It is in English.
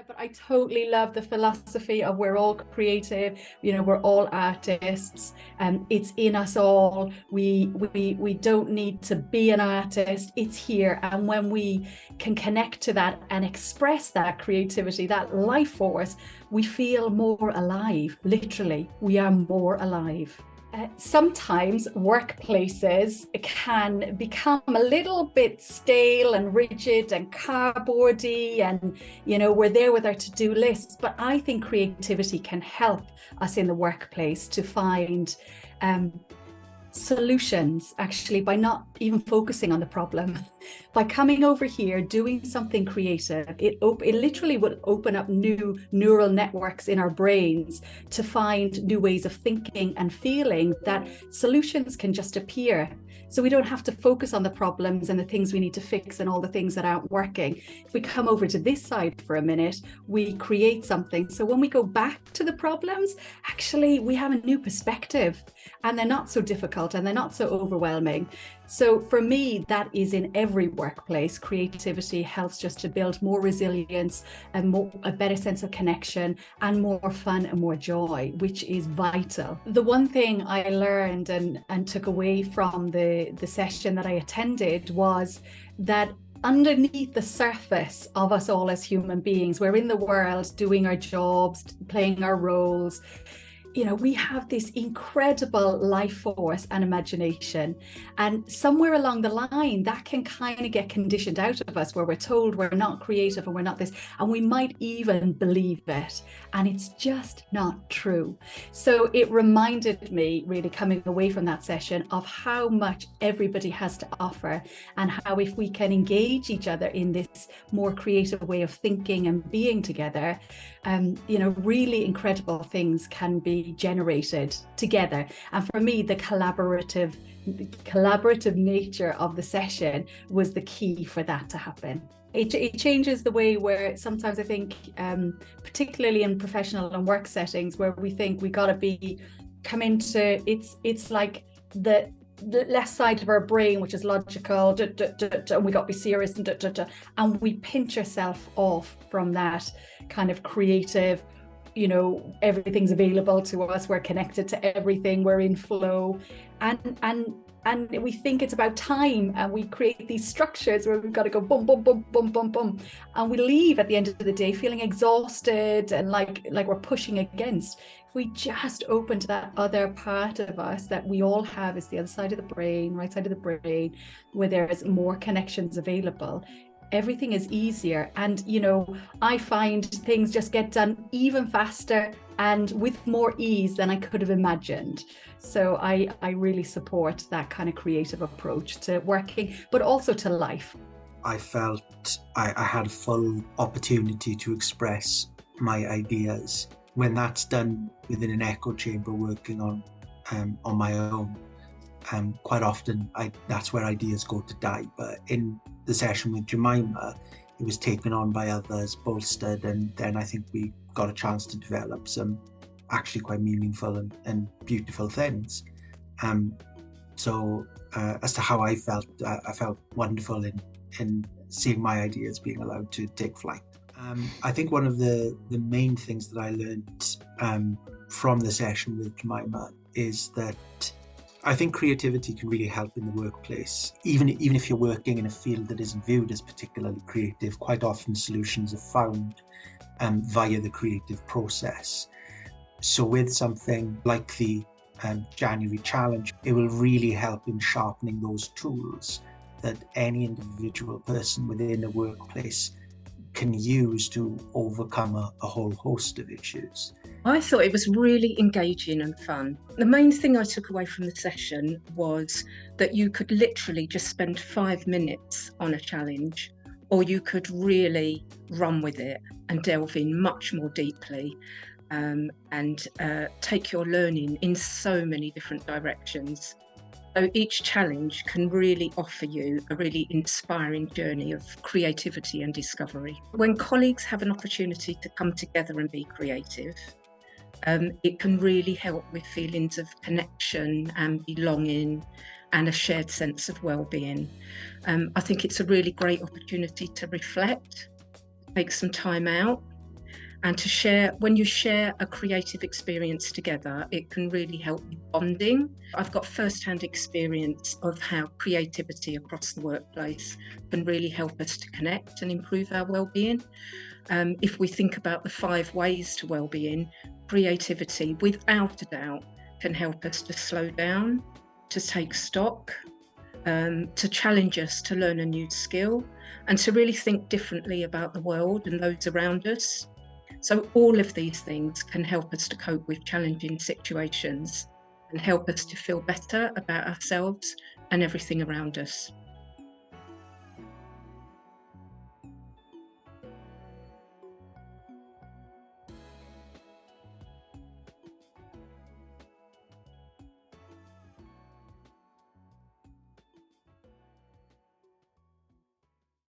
But I totally love the philosophy of we're all creative, we're all artists, and it's in us all. We don't need to be an artist, it's here. And when we can connect to that and express that creativity, that life force, we feel more alive. Literally, we are more alive. Sometimes workplaces can become a little bit stale and rigid and cardboardy, and we're there with our to-do lists. But I think creativity can help us in the workplace to find solutions, actually, by not even focusing on the problem. By coming over here, doing something creative, it literally would open up new neural networks in our brains to find new ways of thinking and feeling, that solutions can just appear. So we don't have to focus on the problems and the things we need to fix and all the things that aren't working. If we come over to this side for a minute, we create something. So when we go back to the problems, actually, we have a new perspective, and they're not so difficult and they're not so overwhelming. So for me, that is in every workplace. Creativity helps just to build more resilience and a better sense of connection and more fun and more joy, which is vital. The one thing I learned and took away from the session that I attended was that underneath the surface of us all as human beings, we're in the world doing our jobs, playing our roles. We have this incredible life force and imagination. And somewhere along the line, that can kind of get conditioned out of us, where we're told we're not creative and we're not this, and we might even believe it. And it's just not true. So it reminded me, really coming away from that session, of how much everybody has to offer, and how if we can engage each other in this more creative way of thinking and being together, really incredible things can be generated together. And for me, the collaborative nature of the session was the key for that to happen. It changes the way where sometimes I think, particularly in professional and work settings, where we think we got to come into it's like the left side of our brain, which is logical, and we got to be serious, and we pinch ourselves off from that kind of creative, everything's available to us, we're connected to everything, we're in flow, and we think it's about time, and we create these structures where we've got to go boom, boom, boom, boom, boom, boom, and we leave at the end of the day feeling exhausted and like we're pushing against. If we just open to that other part of us that we all have, is the other side of the brain, right side of the brain, where there's more connections available, everything is easier. And I find things just get done even faster and with more ease than I could have imagined. So I really support that kind of creative approach to working, but also to life. I felt I had full opportunity to express my ideas. When that's done within an echo chamber, working on my own, quite often that's where ideas go to die. But in the session with Jemima, it was taken on by others, bolstered, and then I think we got a chance to develop some actually quite meaningful and beautiful things. So as to how I felt wonderful in seeing my ideas being allowed to take flight. I think one of the main things that I learned from the session with Jemima is that I think creativity can really help in the workplace. Even if you're working in a field that isn't viewed as particularly creative, quite often solutions are found via the creative process. So with something like the January challenge, it will really help in sharpening those tools that any individual person within a workplace can use to overcome a whole host of issues. I thought it was really engaging and fun. The main thing I took away from the session was that you could literally just spend 5 minutes on a challenge, or you could really run with it and delve in much more deeply, and take your learning in so many different directions. So each challenge can really offer you a really inspiring journey of creativity and discovery. When colleagues have an opportunity to come together and be creative, it can really help with feelings of connection and belonging and a shared sense of well-being. I think it's a really great opportunity to reflect, take some time out, And to share, when you share a creative experience together, it can really help with bonding. I've got first-hand experience of how creativity across the workplace can really help us to connect and improve our well-being. If we think about the 5 ways to well-being, creativity, without a doubt, can help us to slow down, to take stock, to challenge us to learn a new skill, and to really think differently about the world and those around us. So all of these things can help us to cope with challenging situations and help us to feel better about ourselves and everything around us.